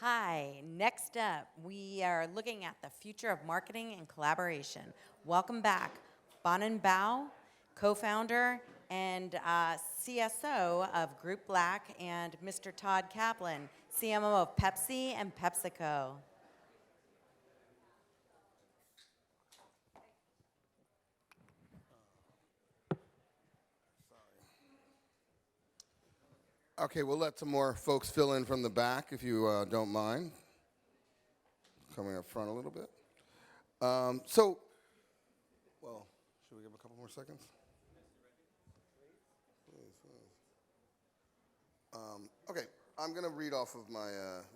Hi, next up, we are looking at the future of marketing and collaboration. Welcome back, Bonin Bough, co-founder and CSO of Group Black, and Mr. Todd Kaplan, CMO of Pepsi and PepsiCo. Okay, we'll let some more folks fill in from the back if you don't mind. Coming up front a little bit. Well, should we give a couple more seconds? Okay, I'm going to read off of my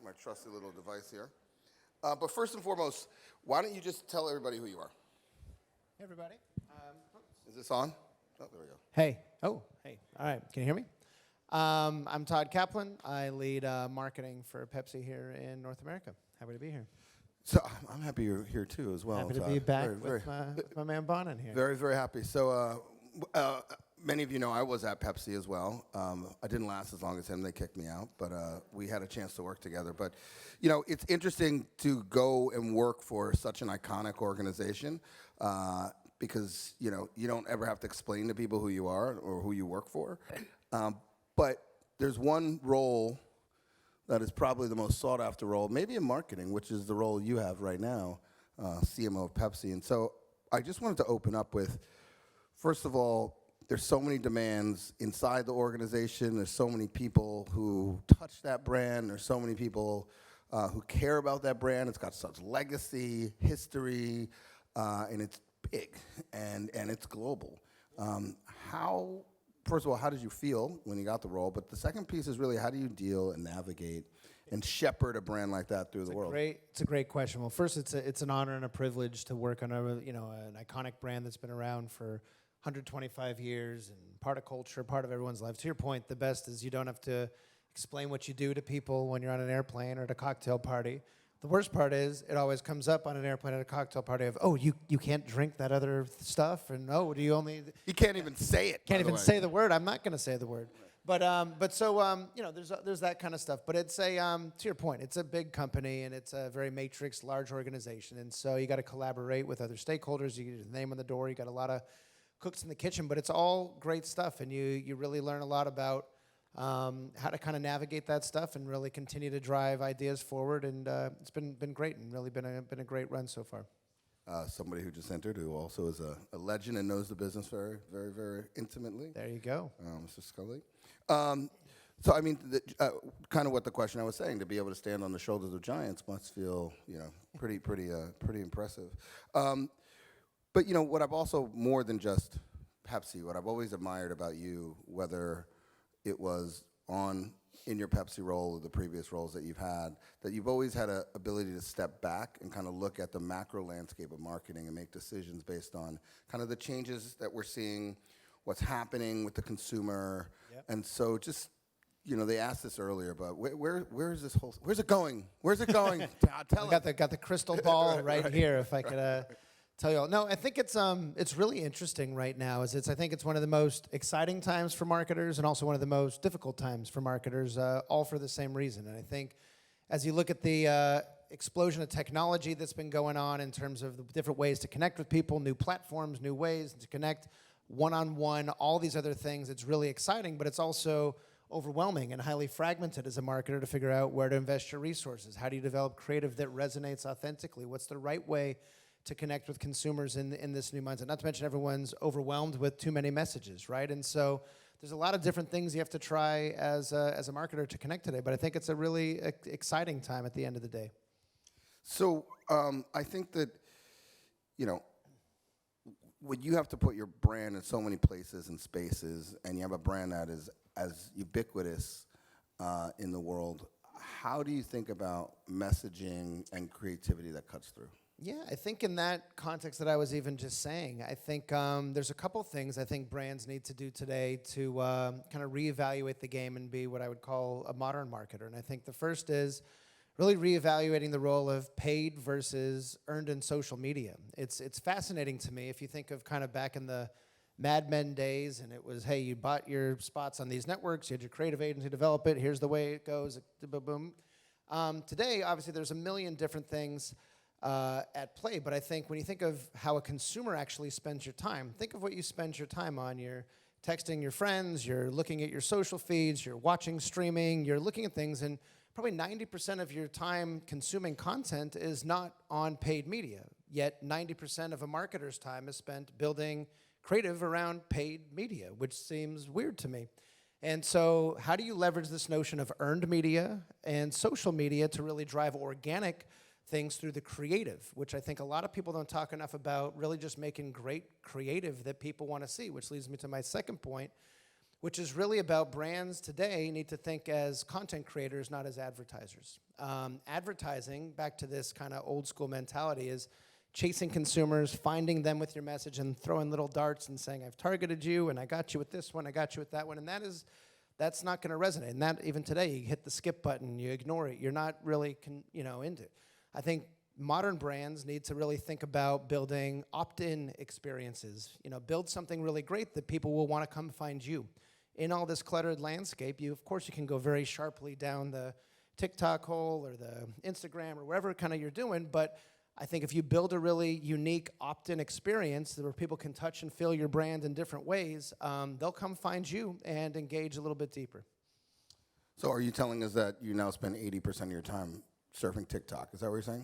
my trusty little device here. But first and foremost, why don't you just tell everybody who you are? Hey, everybody. Is this on? Oh, there we go. Hey. Oh, hey. All right. Can you hear me? I'm Todd Kaplan. I lead marketing for Pepsi here in North America. Happy to be here. So I'm happy you're here too as well. Happy to Todd. be back Very, with my man Bonin here. Very, very happy. So many of you know I was at Pepsi as well. I didn't last as long as him. They kicked me out. But we had a chance to work together. But, you know, it's interesting to go and work for such an iconic organization because, you know, you don't ever have to explain to people who you are or who you work for. But there's one role that is probably the most sought-after role, maybe in marketing, which is the role you have right now, CMO of Pepsi. And so I just wanted to open up with, first of all, there's so many demands inside the organization. There's so many people who touch that brand. There's so many people who care about that brand. It's got such legacy, history, and it's big, and it's global. First of all, how did you feel when you got the role? But the second piece is really how do you deal and navigate and shepherd a brand like that through the world? It's a great question. Well, first, it's an honor and a privilege to work on an iconic brand that's been around for 125 years and part of culture, part of everyone's life. To your point, the best is you don't have to explain what you do to people when you're on an airplane or at a cocktail party. The worst part is it always comes up on an airplane at a cocktail party of, oh, you can't drink that other stuff, and oh, do you only... You can't even say it. Can't even say the word. I'm not going to say the word. Right. But you know, there's that kind of stuff. But it's to your point, it's a big company and it's a very matrix, large organization, and so you got to collaborate with other stakeholders. You get your name on the door. You got a lot of cooks in the kitchen, but it's all great stuff, and you really learn a lot about how to kind of navigate that stuff and really continue to drive ideas forward. And it's been great and really been a great run so far. Somebody who just entered, who also is a legend and knows the business very, very, very intimately. There you go, Mr. Scully. So I mean, kind of what the question I was saying, to be able to stand on the shoulders of giants must feel, you know, pretty impressive. But you know, what I've also, more than just Pepsi, what I've always admired about you, whether it was in your Pepsi role or the previous roles that you've had, that you've always had an ability to step back and kind of look at the macro landscape of marketing and make decisions based on kind of the changes that we're seeing, what's happening with the consumer. Yep. And so just, you know, they asked this earlier, but where is this where's it going? Where's it going? Tell I got the crystal ball right here, if I could tell you all. No, I think it's really interesting right now. I think it's one of the most exciting times for marketers and also one of the most difficult times for marketers, all for the same reason. And I think as you look at the explosion of technology that's been going on in terms of the different ways to connect with people, new platforms, new ways to connect one-on-one, all these other things, it's really exciting, but it's also overwhelming and highly fragmented as a marketer to figure out where to invest your resources. How do you develop creative that resonates authentically? What's the right way to connect with consumers in this new mindset? Not to mention everyone's overwhelmed with too many messages, right? And so there's a lot of different things you have to try as a marketer to connect today, but I think it's a really exciting time at the end of the day. So I think that, you know, when you have to put your brand in so many places and spaces, and you have a brand that is as ubiquitous in the world, how do you think about messaging and creativity that cuts through? Yeah, I think in that context that I was even just saying, I think there's a couple things I think brands need to do today to kind of reevaluate the game and be what I would call a modern marketer. And I think the first is really reevaluating the role of paid versus earned in social media. It's fascinating to me if you think of kind of back in the Mad Men days, and it was, hey, you bought your spots on these networks, you had your creative agency develop it, here's the way it goes, boom, boom. Today, obviously, there's a million different things at play, but I think when you think of how a consumer actually spends your time, think of what you spend your time on. You're texting your friends, you're looking at your social feeds, you're watching streaming, you're looking at things, and probably 90% of your time consuming content is not on paid media. Yet 90% of a marketer's time is spent building creative around paid media, which seems weird to me. And so how do you leverage this notion of earned media and social media to really drive organic things through the creative, which I think a lot of people don't talk enough about, really just making great creative that people want to see, which leads me to my second point, which is really about brands today need to think as content creators, not as advertisers. Advertising, back to this kind of old school mentality, is chasing consumers, finding them with your message, and throwing little darts and saying, I've targeted you, and I got you with this one, I got you with that one, and that's not going to resonate. And that, even today, you hit the skip button, you ignore it, you're not really into it. I think modern brands need to really think about building opt-in experiences. Build something really great that people will want to come find you. In all this cluttered landscape, of course you can go very sharply down the TikTok hole or the Instagram or wherever kind of you're doing, but I think if you build a really unique opt-in experience where people can touch and feel your brand in different ways, they'll come find you and engage a little bit deeper. So are you telling us that you now spend 80% of your time surfing TikTok? Is that what you're saying?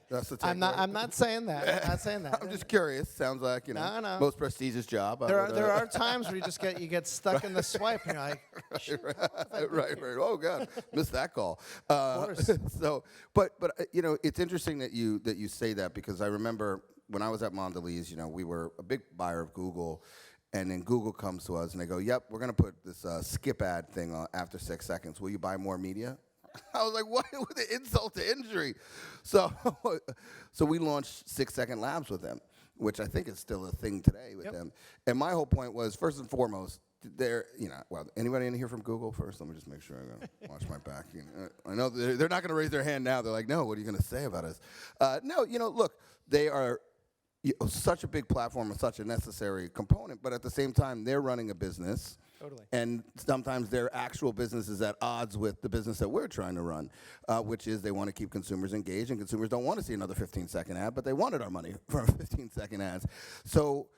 That's the takeaway? I'm not saying that. I'm not saying that. I'm just curious. Sounds like, No. most prestigious job. There are times where you get stuck in the swipe and you're like, shit, right. Oh God, missed that call. Of course. So, but it's interesting that you say that, because I remember when I was at Mondelez, we were a big buyer of Google, and then Google comes to us and they go, "Yep, we're gonna put this skip ad thing on after 6 seconds. Will you buy more media?" I was like, what? With the insult to injury. So we launched 6 Second Labs with them, which I think is still a thing today with them. And my whole point was, first and foremost, anybody in here from Google first? Let me just make sure I'm going to watch my back. I know they're not going to raise their hand now. They're like, no, what are you going to say about us? No, look, they are such a big platform and such a necessary component, but at the same time, they're running a business. Totally. And sometimes their actual business is at odds with the business that we're trying to run, which is they want to keep consumers engaged, and consumers don't want to see another 15-second ad, but they wanted our money for 15-second ads. So,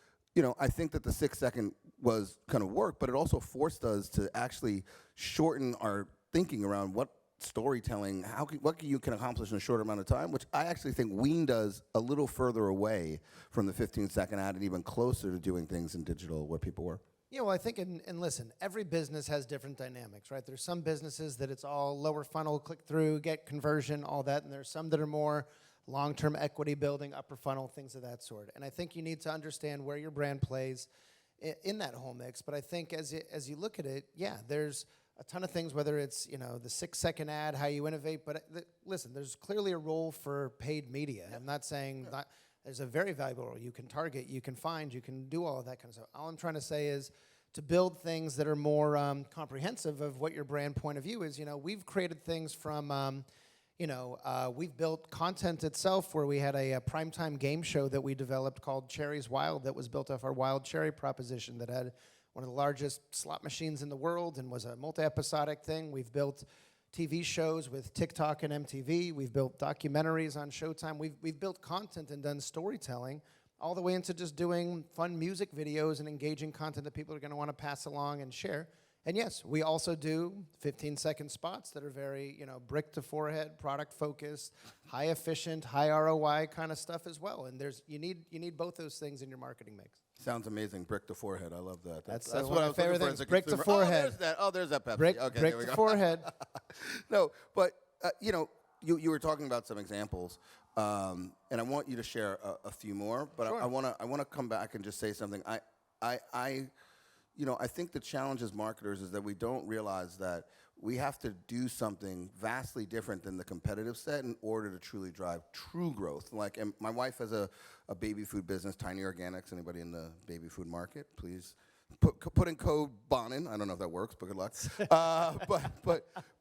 I think that the 6 second was kind of work, but it also forced us to actually shorten our thinking around what storytelling, what you can accomplish in a short amount of time, which I actually think Ween does a little further away from the 15-second ad and even closer to doing things in digital where people were. Yeah, well, I think, and listen, every business has different dynamics, right? There's some businesses that it's all lower funnel, click through, get conversion, all that, and there's some that are more long-term equity building, upper funnel, things of that sort. And I think you need to understand where your brand plays in that whole mix. But I think as you look at it, yeah, there's a ton of things, whether it's, the 6 second ad, how you innovate. But listen, there's clearly a role for paid media. I'm not saying that. There's a very valuable role. You can target, you can find, you can do all of that kind of stuff. All I'm trying to say is to build things that are more comprehensive of what your brand point of view is. We've created things from, we've built content itself where we had a primetime game show that we developed called Cherries Wild that was built off our Wild Cherry proposition that had one of the largest slot machines in the world and was a multi-episodic thing. We've built TV shows with TikTok and MTV. We've built documentaries on Showtime. We've built content and done storytelling all the way into just doing fun music videos and engaging content that people are going to want to pass along and share. And yes, we also do 15-second spots that are very, brick to forehead, product focused, high efficient, high ROI kind of stuff as well. And you need both those things in your marketing mix. Sounds amazing. Brick to forehead. I love that. That's what one I of was my favorite looking for as things. a Brick to consumer. forehead. Oh, there's that Pepsi. Brick there we to go. forehead. No, but you were talking about some examples, and I want you to share a few more. But Sure. I want to come back and just say something. I think the challenge as marketers is that we don't realize that we have to do something vastly different than the competitive set in order to truly drive true growth. And my wife has a baby food business, Tiny Organics. Anybody in the baby food market, please put in code Bonin. I don't know if that works, but good luck.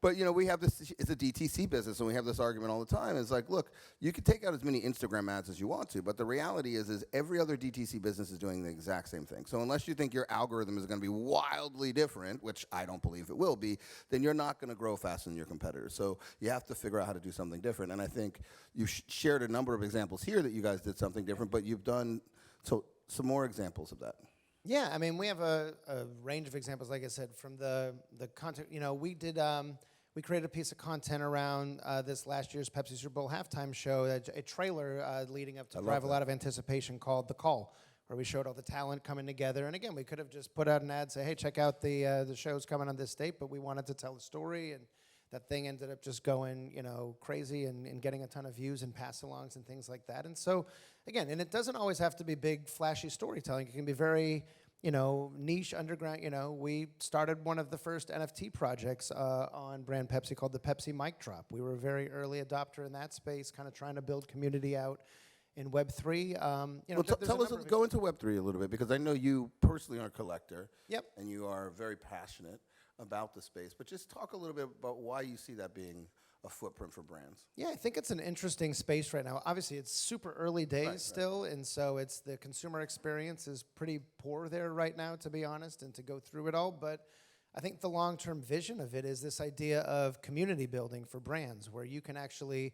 But you know, we have this. It's a DTC business, and we have this argument all the time. It's like, look, you can take out as many Instagram ads as you want to, but the reality is every other DTC business is doing the exact same thing. So unless you think your algorithm is going to be wildly different, which I don't believe it will be, then you're not going to grow faster than your competitors. So you have to figure out how to do something different. And I think you shared a number of examples here that you guys did something different, but you've done some more examples of that. Yeah, I mean, we have a range of examples, like I said, from the content. You know, we created a piece of content around this last year's Pepsi Super Bowl halftime show, a trailer leading up to drive a lot of anticipation called The Call, where we showed all the talent coming together. And again, we could have just put out an ad, say, hey, check out the show's coming on this date, but we wanted to tell a story, and that thing ended up just going, you know, crazy and getting a ton of views and pass-alongs and things like that. And so, again, and it doesn't always have to be big, flashy storytelling. It can be very, you know, niche, underground. You know, we started one of the first NFT projects on brand Pepsi called the Pepsi Mic Drop. We were a very early adopter in that space, kind of trying to build community out in Web3. You know, well, tell us, go into Web3 a little bit, because I know you personally are a collector. Yep. And you are very passionate about the space, but just talk a little bit about why you see that being a footprint for brands. Yeah, I think it's an interesting space right now. Obviously, it's super early days still, and so it's the consumer experience is pretty poor there right now, to be honest, and to go through it all. But I think the long-term vision of it is this idea of community building for brands, where you can actually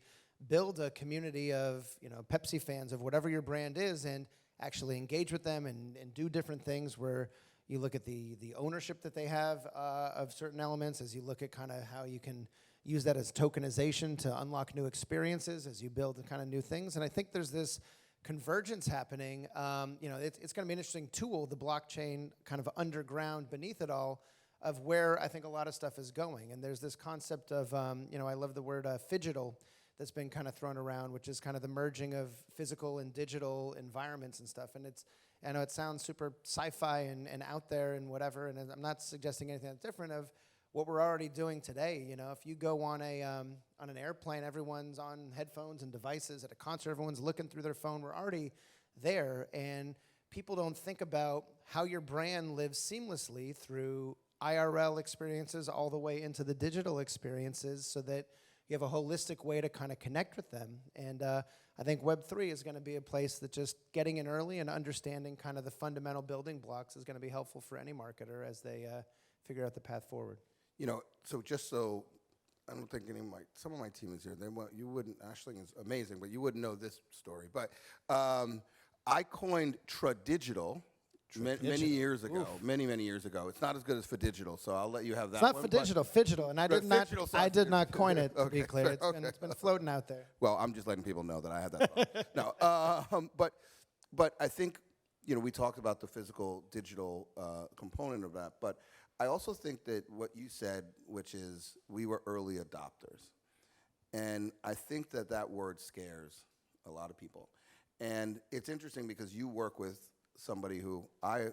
build a community of, you know, Pepsi fans of whatever your brand is, and actually engage with them and do different things where you look at the ownership that they have of certain elements, as you look at kind of how you can use that as tokenization to unlock new experiences as you build kind of new things. And I think there's this convergence happening. You know, it's going to be an interesting tool, the blockchain kind of underground beneath it all, of where I think a lot of stuff is going. And there's this concept of, you know, I love the word phygital that's been kind of thrown around, which is kind of the merging of physical and digital environments and stuff. And I know it sounds super sci-fi and out there and whatever, and I'm not suggesting anything that's different of what we're already doing today. You know, if you go on an airplane, everyone's on headphones and devices. At a concert, everyone's looking through their phone. We're already there, and people don't think about how your brand lives seamlessly through IRL experiences all the way into the digital experiences, so that you have a holistic way to kind of connect with them. And I think Web3 is going to be a place that just getting in early and understanding kind of the fundamental building blocks is going to be helpful for any marketer as they figure out the path forward. You know, so just so I don't think some of my team is here. You wouldn't. Ashling is amazing, but you wouldn't know this story. But I coined tradigital many years ago. Oof. Many years ago. It's not as good as for digital, so I'll let you have that. It's not for digital, fidgetal, and I did not coin it. To be clear, it's been floating out there. Well, I'm just letting people know that I had that thought. No, but I think, you know, we talked about the physical digital component of that, but I also think that what you said, which is we were early adopters, and I think that word scares a lot of people. And it's interesting because you work with somebody who I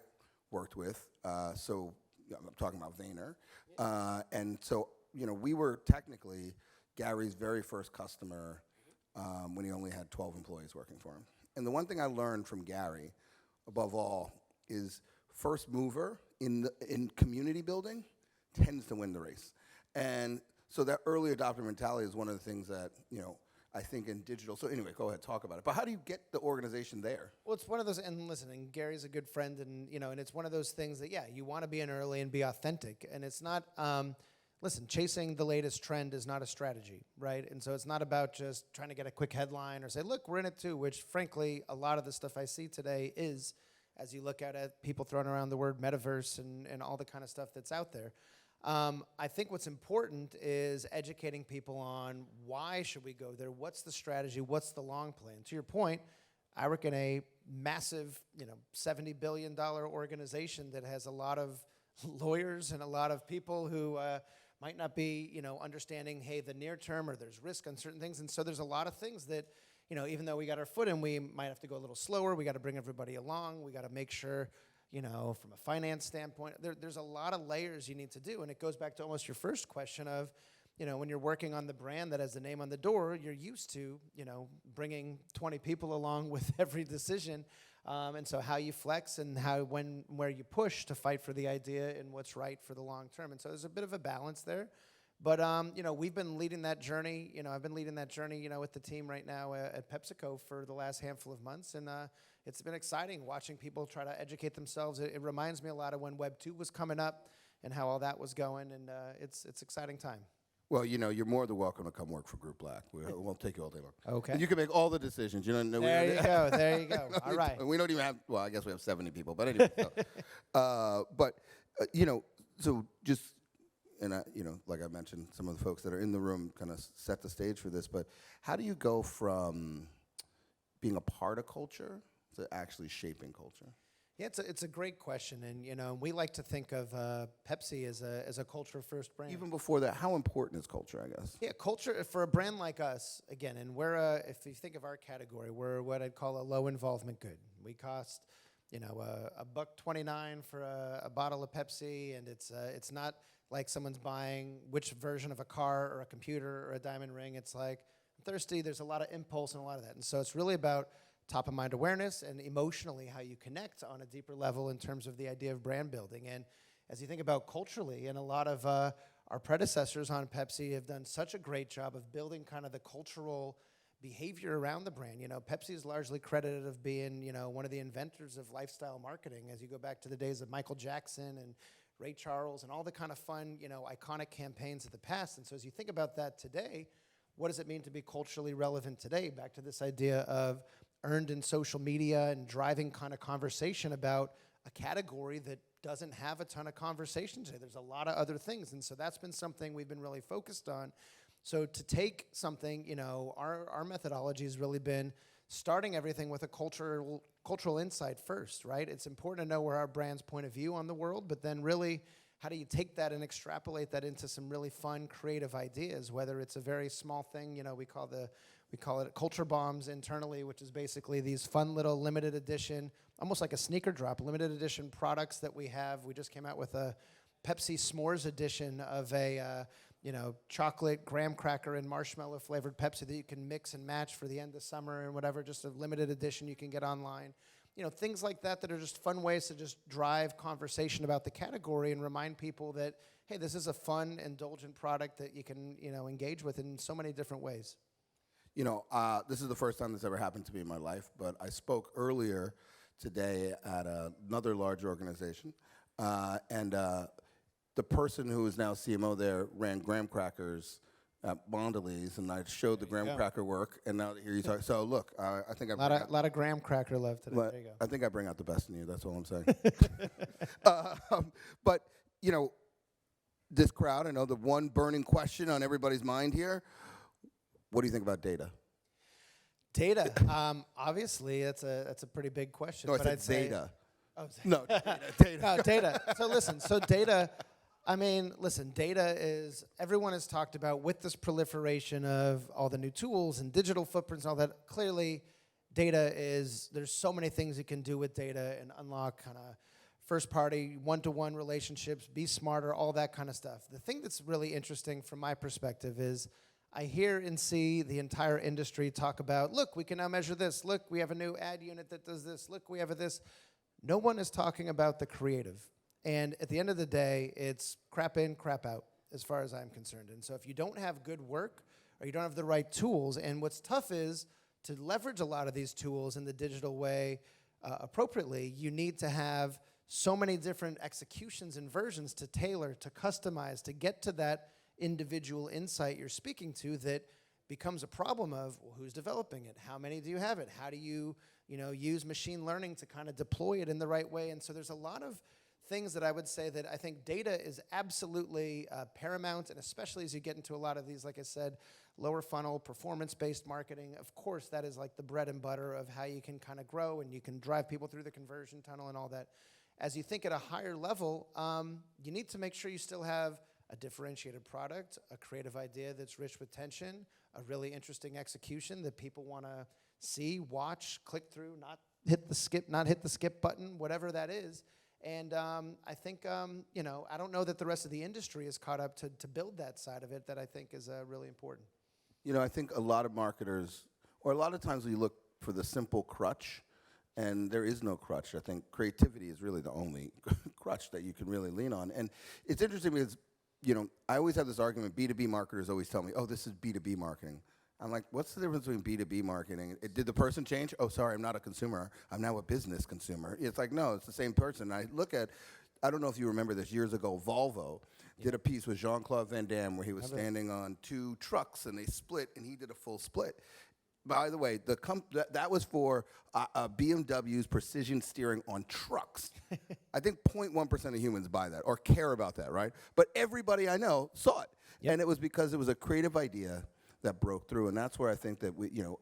worked with, so I'm talking about Vayner, and so, you know, we were technically Gary's very first customer when he only had 12 employees working for him. And the one thing I learned from Gary, above all, is first mover in community building tends to win the race. And so that early adopter mentality is one of the things that, you know, I think in digital. So anyway, go ahead, talk about it. But how do you get the organization there? Well, it's one of those, and listen, and Gary's a good friend, and, you know, and it's one of those things that, yeah, you want to be in early and be authentic. And it's not, listen, chasing the latest trend is not a strategy, right? And so it's not about just trying to get a quick headline or say, look, we're in it too, which frankly, a lot of the stuff I see today is, as you look at it, people throwing around the word metaverse and all the kind of stuff that's out there. I think what's important is educating people on why should we go there, what's the strategy, what's the long plan. To your point, I work in a massive, you know, $70 billion organization that has a lot of lawyers and a lot of people who might not be, you know, understanding, hey, the near term, or there's risk on certain things. And so there's a lot of things that, you know, even though we got our foot in, we might have to go a little slower. We got to bring everybody along. We got to make sure, you know, from a finance standpoint, there's a lot of layers you need to do. And it goes back to almost your first question of, you know, when you're working on the brand that has the name on the door, you're used to, you know, bringing 20 people along with every decision. And so how you flex and where you push to fight for the idea and what's right for the long term. And so there's a bit of a balance there. But, we've been leading that journey. I've been leading that journey, with the team right now at PepsiCo for the last handful of months. And it's been exciting watching people try to educate themselves. It reminds me a lot of when Web 2 was coming up and how all that was going. And it's exciting time. Well, you're more than welcome to come work for Group Black. We'll take you all day long. Okay. And you can make all the decisions. There you go. There you go. All right. And we don't even have, well, I guess we have 70 people, but anyway. So just, and like I mentioned, some of the folks that are in the room kind of set the stage for this, but how do you go from being a part of culture to actually shaping culture? Yeah, it's a great question, and we like to think of Pepsi as a culture first brand. Even before that, how important is culture, I guess? Yeah, culture for a brand like us, again, and we're if you think of our category, we're what I'd call a low involvement good. We cost $1.29 for a bottle of Pepsi, and it's not like someone's buying which version of a car or a computer or a diamond ring. It's like, I'm thirsty. There's a lot of impulse and a lot of that, and so it's really about top of mind awareness and emotionally how you connect on a deeper level in terms of the idea of brand building. And as you think about culturally, and a lot of our predecessors on Pepsi have done such a great job of building kind of the cultural behavior around the brand. Pepsi is largely credited of being, one of the inventors of lifestyle marketing as you go back to the days of Michael Jackson and Ray Charles and all the kind of fun, iconic campaigns of the past. And so as you think about that today, what does it mean to be culturally relevant today? Back to this idea of earned in social media and driving kind of conversation about a category that doesn't have a ton of conversation today. There's a lot of other things, and so that's been something we've been really focused on. So to take something, our methodology has really been starting everything with a cultural insight first, right? It's important to know where our brand's point of view on the world, but then really how do you take that and extrapolate that into some really fun, creative ideas, whether it's a very small thing, we call it culture bombs internally, which is basically these fun little limited edition, almost like a sneaker drop, limited edition products that we have. We just came out with a Pepsi S'mores edition of a chocolate graham cracker and marshmallow flavored Pepsi that you can mix and match for the end of summer and whatever, just a limited edition you can get online. Things like that are just fun ways to just drive conversation about the category and remind people that, hey, this is a fun, indulgent product that you can, engage with in so many different ways. This is the first time this ever happened to me in my life, but I spoke earlier today at another large organization, and the person who is now CMO there ran graham crackers at Mondelez, and I showed the graham cracker work, and now here you talk. So look, I think I a lot of graham cracker love today. There you go. I think I bring out the best in you. That's all I'm saying. But this crowd, I know the one burning question on everybody's mind here. What do you think about data? Data, obviously, that's a pretty big question. No, but I'd say data. Oh, no, data. No, data. So data. Data is, everyone has talked about with this proliferation of all the new tools and digital footprints and all that, clearly data there's so many things you can do with data and unlock kind of first-party, one-to-one relationships, be smarter, all that kind of stuff. The thing that's really interesting from my perspective is I hear and see the entire industry talk about, look, we can now measure this. Look, we have a new ad unit that does this. Look, we have this. No one is talking about the creative. And at the end of the day, it's crap in, crap out, as far as I'm concerned. And so if you don't have good work or you don't have the right tools, and what's tough is to leverage a lot of these tools in the digital way appropriately, you need to have so many different executions and versions to tailor, to customize, to get to that individual insight you're speaking to that becomes a problem of, well, who's developing it? How many do you have it? How do you use machine learning to kind of deploy it in the right way? And so there's a lot of things that I would say that I think data is absolutely paramount, and especially as you get into a lot of these, like I said, lower funnel, performance-based marketing. Of course, that is like the bread and butter of how you can kind of grow and you can drive people through the conversion tunnel and all that. As you think at a higher level, you need to make sure you still have a differentiated product, a creative idea that's rich with tension, a really interesting execution that people want to see, watch, click through, not hit the skip button, whatever that is. And I think, I don't know that the rest of the industry is caught up to build that side of it that I think is really important. I think a lot of marketers, or a lot of times we look for the simple crutch, And there is no crutch. I think creativity is really the only crutch that you can really lean on. And it's interesting because, I always have this argument, B2B marketers always tell me, oh, this is B2B marketing. I'm like, what's the difference between B2B marketing? Did the person change? Oh, sorry, I'm not a consumer. I'm now a business consumer. It's like, no, it's the same person. I don't know if you remember this, years ago, Volvo did a piece with Jean-Claude Van Damme where he was standing on two trucks and they split and he did a full split. By the way, that was for BMW's precision steering on trucks. I think 0.1% of humans buy that or care about that, right? But everybody I know saw it. Yep. And it was because it was a creative idea that broke through. And that's where I think that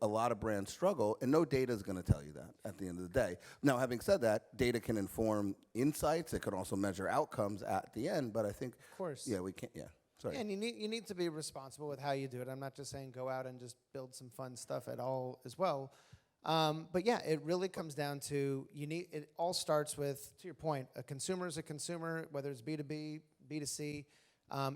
a lot of brands struggle, and no data is going to tell you that at the end of the day. Now, having said that, data can inform insights. It can also measure outcomes at the end. But I think, Of course. yeah, we can't, yeah. Sorry. And you need to be responsible with how you do it. I'm not just saying go out and just build some fun stuff at all as well. But yeah, it really comes down to it all starts with, to your point, a consumer is a consumer, whether it's B2B, B2C.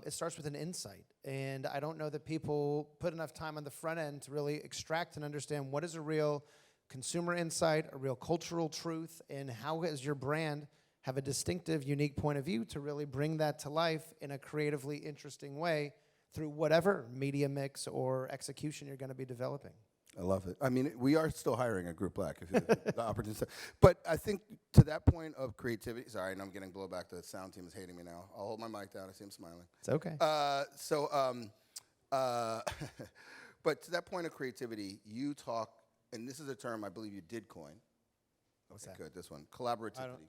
It starts with an insight. And I don't know that people put enough time on the front end to really extract and understand what is a real consumer insight, a real cultural truth, and how does your brand have a distinctive, unique point of view to really bring that to life in a creatively interesting way through whatever media mix or execution you're going to be developing. I love it. I mean, we are still hiring at Group Black, if the opportunity. But I think to that point of creativity, sorry, and I'm getting blowback. The sound team is hating me now. I'll hold my mic down. I see him smiling. It's okay. But to that point of creativity, you talk, and this is a term I believe you did coin. What's Okay, that? good. This one, collaborativity.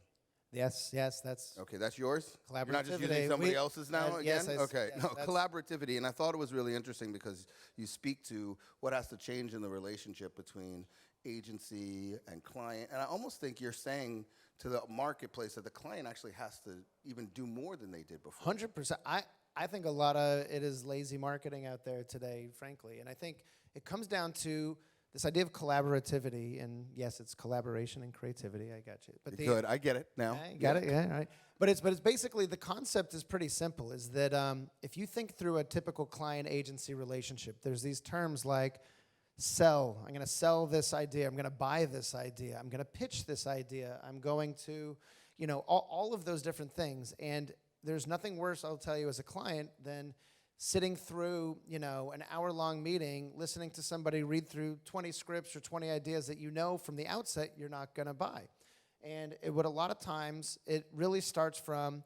Yes, that's Okay, that's yours? You're not just collaborativity. using somebody else's now again? yes, Okay, yes, no, that's- collaborativity. And I thought it was really interesting because you speak to what has to change in the relationship between agency and client. And I almost think you're saying to the marketplace that the client actually has to even do more than they did before. 100%. I think a lot of it is lazy marketing out there today, frankly. And I think it comes down to this idea of collaborativity, and yes, it's collaboration and creativity. I got you. But Good, I get it now. Yeah, you got it. Yeah, right. But it's basically the concept is pretty simple. Is that if you think through a typical client agency relationship, there's these terms like sell. I'm going to sell this idea. I'm going to buy this idea. I'm going to pitch this idea. I'm going to, all of those different things. And there's nothing worse, I'll tell you, as a client than sitting through, an hour-long meeting, listening to somebody read through 20 scripts or 20 ideas that from the outset you're not going to buy. And a lot of times, it really starts from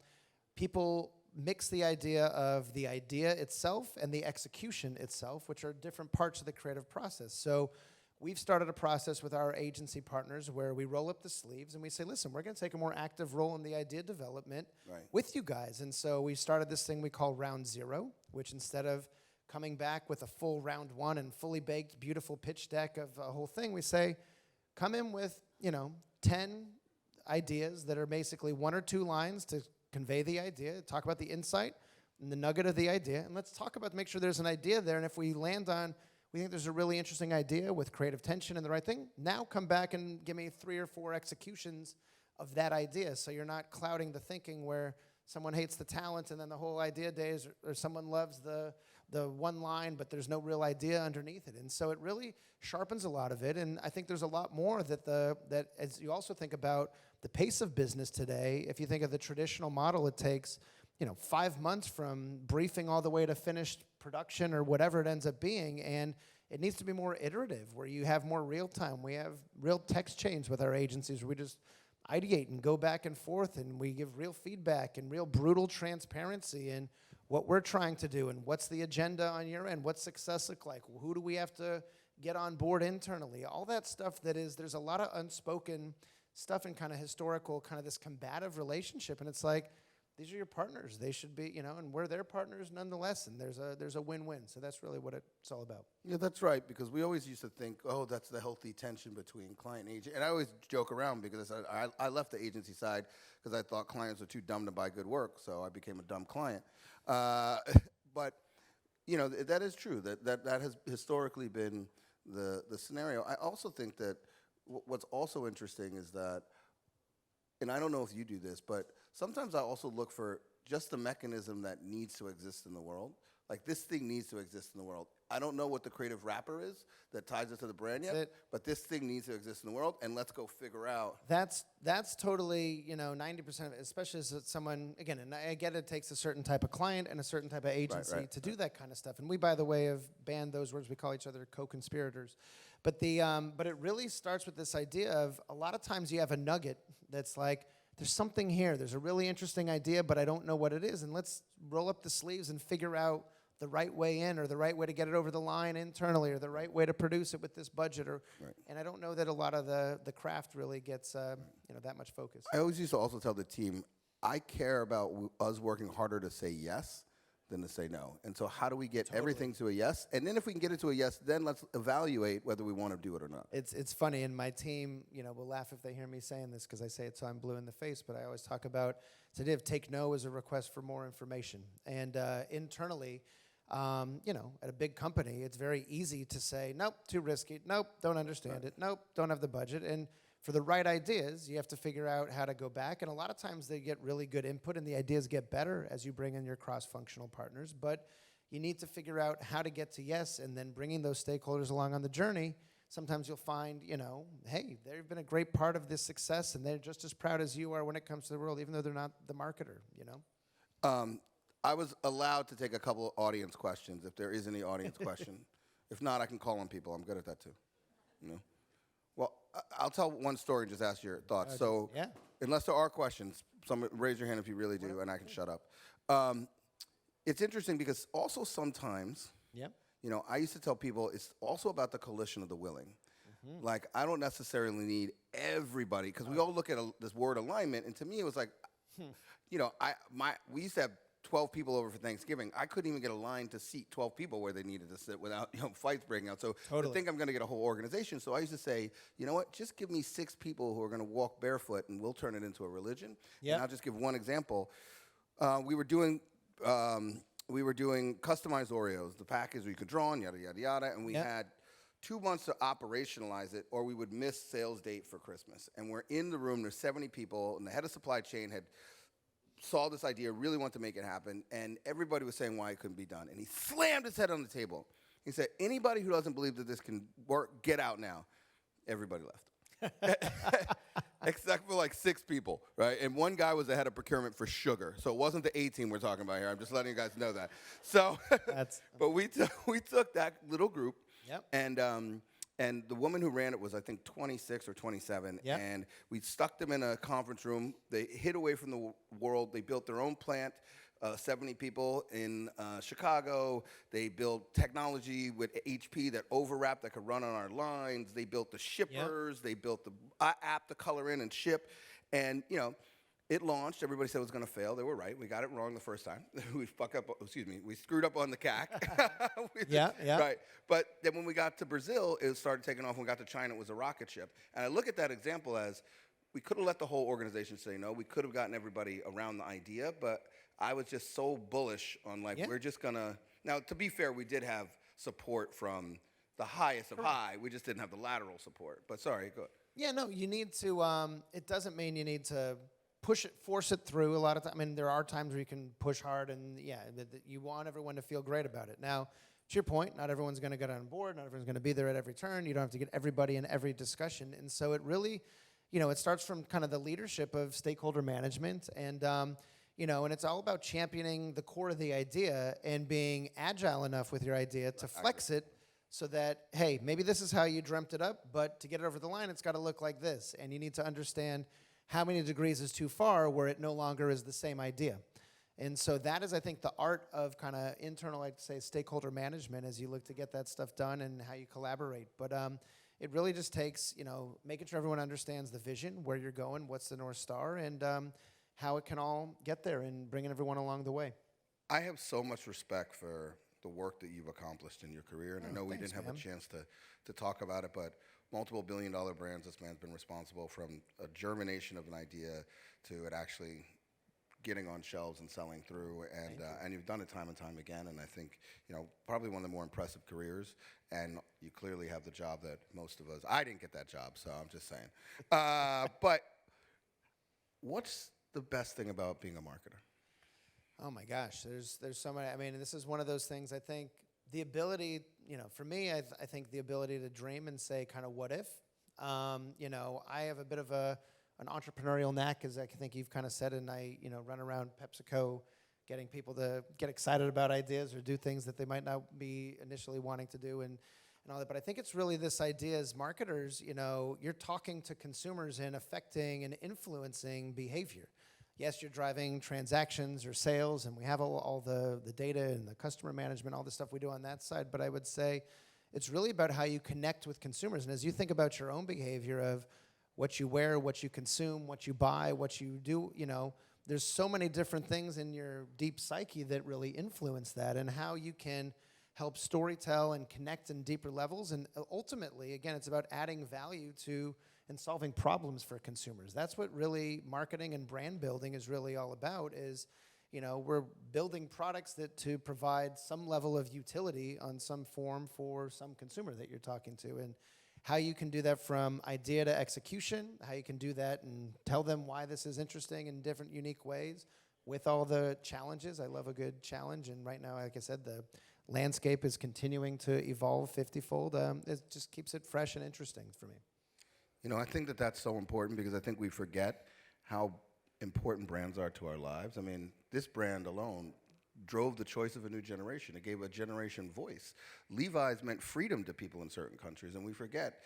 people mix the idea of the idea itself and the execution itself, which are different parts of the creative process. So we've started a process with our agency partners where we roll up the sleeves and we say, listen, we're going to take a more active role in the idea development with you guys. And so we started this thing we call Round Zero, which instead of coming back with a full round one and fully baked, beautiful pitch deck of a whole thing, we say, come in with, 10 ideas that are basically 1 or 2 lines to convey the idea, talk about the insight and the nugget of the idea, and let's talk about, make sure there's an idea there, and if we land on, we think there's a really interesting idea with creative tension and the right thing, now come back and give me 3 or 4 executions of that idea, so you're not clouding the thinking where someone hates the talent and then the whole idea days, or someone loves the one line, but there's no real idea underneath it. And so it really sharpens a lot of it. And I think there's a lot more that as you also think about the pace of business today, if you think of the traditional model, it takes 5 months from briefing all the way to finished production or whatever it ends up being. And it needs to be more iterative, where you have more real time. We have real text chains with our agencies where we just ideate and go back and forth, and we give real feedback and real brutal transparency in what we're trying to do and what's the agenda on your end, what's success look like, who do we have to get on board internally, all that stuff there's a lot of unspoken stuff in kind of historical, kind of this combative relationship, and it's like, these are your partners. They should be, and we're their partners nonetheless, and there's a win-win. So that's really what it's all about. Yeah, that's right, because we always used to think, oh, that's the healthy tension between client and agent. And I always joke around because I left the agency side because I thought clients were too dumb to buy good work, so I became a dumb client. But, that is true. That has historically been the scenario. I also think that what's also interesting is that, and I don't know if you do this, but sometimes I also look for just the mechanism that needs to exist in the world. Like, this thing needs to exist in the world. I don't know what the creative wrapper is that ties it to the brand yet, but this thing needs to exist in the world, and let's go figure out. That's totally, 90% of it, especially as someone, again, and I get it takes a certain type of client and a certain type of agency to do that kind of stuff. And we, by the way, have banned those words. We call each other co-conspirators. But but it really starts with this idea of a lot of times you have a nugget that's like, there's something here. There's a really interesting idea, but I don't know what it is. And let's roll up the sleeves and figure out the right way in, or the right way to get it over the line internally, or the right way to produce it with this budget. And I don't know that a lot of the craft really gets that much focus. I always used to also tell the team, I care about us working harder to say yes than to say no. And so how do we get everything to a yes? And then if we can get it to a yes, then let's evaluate whether we want to do it or not. It's funny, and my team, will laugh if they hear me saying this because I say it so I'm blue in the face, but I always talk about this idea of take no as a request for more information. And internally, at a big company, it's very easy to say, nope, too risky. Nope, don't understand it. Nope, don't have the budget. And for the right ideas, you have to figure out how to go back. And a lot of times they get really good input and the ideas get better as you bring in your cross-functional partners. But you need to figure out how to get to yes, and then bringing those stakeholders along on the journey. Sometimes you'll find, hey, they've been a great part of this success and they're just as proud as you are when it comes to the world, even though they're not the marketer, I was allowed to take a couple of audience questions, if there is any audience question. If not, I can call on people. I'm good at that too. Well, I'll tell one story and just ask your thoughts. Unless there are questions, raise your hand if you really do, and I can shut up. It's interesting because also sometimes, I used to tell people it's also about the coalition of the willing. Like, I don't necessarily need everybody, because we all look at this word alignment, and to me it was like, we used to have 12 people over for Thanksgiving. I couldn't even get a line to seat 12 people where they needed to sit without fights breaking out. So I think I'm going to get a whole organization. So I used to say, you know what, just give me 6 people who are going to walk barefoot and we'll turn it into a religion. And I'll just give one example. We were doing customized Oreos, the package we could draw on, yada, yada, yada. And we had 2 months to operationalize it, or we would miss sales date for Christmas. And we're in the room, there's 70 people, and the head of supply chain had saw this idea, really wanted to make it happen, and everybody was saying why it couldn't be done. And he slammed his head on the table. He said, anybody who doesn't believe that this can work, get out now. Everybody left. Except for like 6 people, right? And one guy was the head of procurement for sugar. So it wasn't the A team we're talking about here. I'm just letting you guys know that. So, but we took that little group, and the woman who ran it was, I think, 26 or 27. And we stuck them in a conference room. They hid away from the world. They built their own plant, 70 people in Chicago. They built technology with HP that overwrapped, that could run on our lines. They built the shippers. They built the app to color in and ship. And, it launched. Everybody said it was going to fail. They were right. We got it wrong the first time. We screwed up on the CAC. Right. But then when we got to Brazil, it started taking off. When we got to China, it was a rocket ship. And I look at that example as, we could have let the whole organization say no. We could have gotten everybody around the idea. But I was just so bullish on, we're just going to. Now, to be fair, we did have support from the highest of high. We just didn't have the lateral support. But sorry, go ahead. Yeah, no, you need to, it doesn't mean you need to force it through a lot of times. I mean, there are times where you can push hard, and you want everyone to feel great about it. Now, to your point, not everyone's going to get on board. Not everyone's going to be there at every turn. You don't have to get everybody in every discussion. And so it really, it starts from kind of the leadership of stakeholder management, and, and it's all about championing the core of the idea and being agile enough with your idea to flex it so that, hey, maybe this is how you dreamt it up, but to get it over the line, it's got to look like this. And you need to understand how many degrees is too far where it no longer is the same idea. And so that is, I think, the art of kind of internal, I'd say, stakeholder management as you look to get that stuff done and how you collaborate. But it really just takes, making sure everyone understands the vision, where you're going, what's the North Star, and how it can all get there, and bringing everyone along the way. I have so much respect for the work that you've accomplished in your career, and I know we didn't have a chance to talk about it, but multiple billion-dollar brands, this man's been responsible from a germination of an idea to it actually getting on shelves and selling through, and you've done it time and time again, and I think, probably one of the more impressive careers, and you clearly have the job that most of us, I didn't get that job, so I'm just saying. But what's the best thing about being a marketer? Oh my gosh, there's so many. I mean, this is one of those things. I think the ability, for me, I think the ability to dream and say, kind of, what if? I have a bit of an entrepreneurial knack, as I think you've kind of said, and I, run around PepsiCo, getting people to get excited about ideas or do things that they might not be initially wanting to do, and all that. But I think it's really this idea as marketers, you're talking to consumers and affecting and influencing behavior. Yes, you're driving transactions or sales, and we have all the data and the customer management, all the stuff we do on that side. But I would say it's really about how you connect with consumers. And as you think about your own behavior of what you wear, what you consume, what you buy, what you do, there's so many different things in your deep psyche that really influence that, and how you can help storytell and connect in deeper levels. And ultimately, again, it's about adding value to and solving problems for consumers. That's what really marketing and brand building is really all about, is, we're building products that to provide some level of utility on some form for some consumer that you're talking to. And how you can do that from idea to execution, how you can do that and tell them why this is interesting in different unique ways with all the challenges. I love a good challenge. And right now, like I said, the landscape is continuing to evolve 50-fold. It just keeps it fresh and interesting for me. I think that that's so important, because I think we forget how important brands are to our lives. I mean, this brand alone drove the choice of a new generation. It gave a generation voice. Levi's meant freedom to people in certain countries, and we forget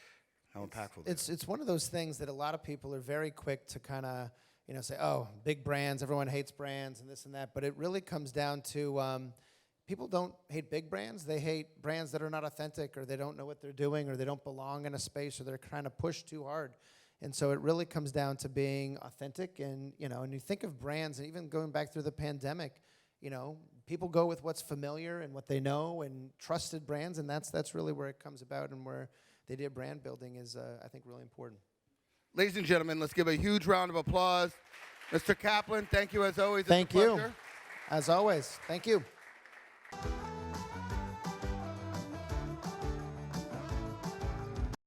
how impactful that is. It's one of those things that a lot of people are very quick to kind of, say, oh, big brands, everyone hates brands and this and that. But it really comes down to people don't hate big brands. They hate brands that are not authentic, or they don't know what they're doing, or they don't belong in a space, or they're trying to push too hard. And so it really comes down to being authentic. And, and you think of brands, and even going back through the pandemic, people go with what's familiar and what they know and trusted brands. And that's really where it comes about, and where the idea of brand building is, I think, really important. Ladies and gentlemen, let's give a huge round of applause. Mr. Kaplan, thank you as always. Thank you. As always. Thank you.